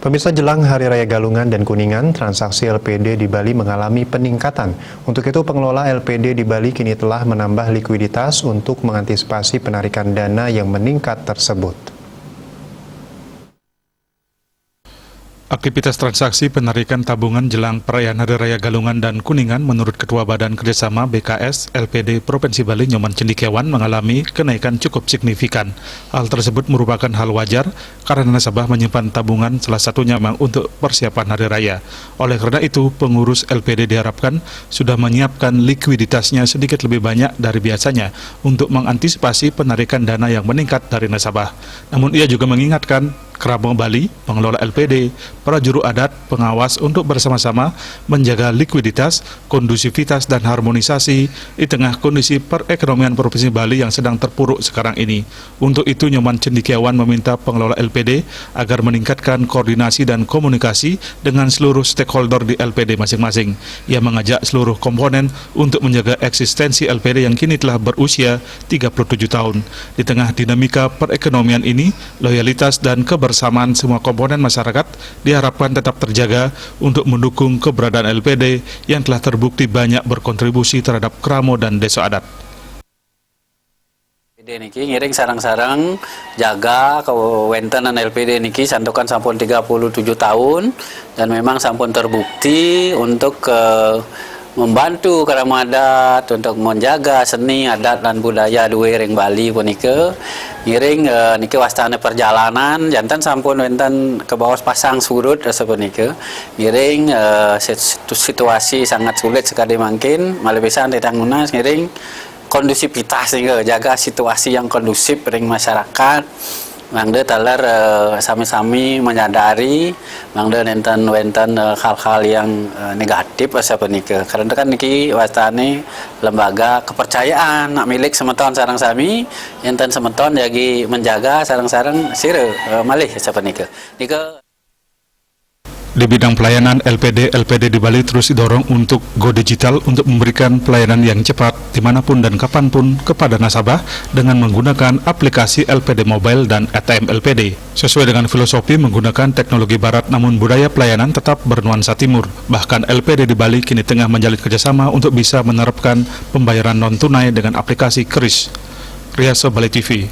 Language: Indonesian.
Pemirsa, jelang Hari Raya Galungan dan Kuningan, transaksi LPD di Bali mengalami peningkatan. Untuk itu, pengelola LPD di Bali kini telah menambah likuiditas untuk mengantisipasi penarikan dana yang meningkat tersebut. Aktivitas transaksi penarikan tabungan jelang perayaan Hari Raya Galungan dan Kuningan menurut Ketua Badan Kerjasama BKS LPD Provinsi Bali Nyoman Cendekiawan mengalami kenaikan cukup signifikan. Hal tersebut merupakan hal wajar karena nasabah menyimpan tabungan salah satunya memang untuk persiapan Hari Raya. Oleh karena itu, pengurus LPD diharapkan sudah menyiapkan likuiditasnya sedikit lebih banyak dari biasanya untuk mengantisipasi penarikan dana yang meningkat dari nasabah. Namun ia juga mengingatkan Kerabang Bali, pengelola LPD, para juru adat, pengawas untuk bersama-sama menjaga likuiditas, kondusivitas, dan harmonisasi di tengah kondisi perekonomian Provinsi Bali yang sedang terpuruk sekarang ini. Untuk itu, Nyoman Cendekiawan meminta pengelola LPD agar meningkatkan koordinasi dan komunikasi dengan seluruh stakeholder di LPD masing-masing. Ia mengajak seluruh komponen untuk menjaga eksistensi LPD yang kini telah berusia 37 tahun. Di tengah dinamika perekonomian ini, loyalitas dan kebersamaan semua komponen masyarakat diharapkan tetap terjaga untuk mendukung keberadaan LPD yang telah terbukti banyak berkontribusi terhadap Kramo dan Desa Adat. LPD niki ngiring sarang-sarang jaga kewentanan LPD niki santukan sampun 37 tahun dan memang sampun terbukti untuk membantu Kramo Adat untuk menjaga seni adat dan budaya dua ring Bali punika ngiring niki wastana perjalanan jantan sampun wenten ke bawah pasang surut rasa punika ngiring situasi sangat sulit sekali mungkin malebisan tidak munas ngiring kondusivitas nih jaga situasi yang kondusif ring masyarakat. Mangde talar sami-sami menyadari mangde wenten hal-hal yang negatif asa punika. Karena kan niki wastane lembaga kepercayaan nak milik semeton sareng sami enten semeton jagi menjaga sareng-sareng sire malih asa punika. Nika Di bidang pelayanan, LPD di Bali terus didorong untuk go digital untuk memberikan pelayanan yang cepat dimanapun dan kapanpun kepada nasabah dengan menggunakan aplikasi LPD Mobile dan ATM LPD. Sesuai dengan filosofi menggunakan teknologi barat namun budaya pelayanan tetap bernuansa timur. Bahkan LPD di Bali kini tengah menjalin kerjasama untuk bisa menerapkan pembayaran non-tunai dengan aplikasi KRIS. Riyaso Bali TV.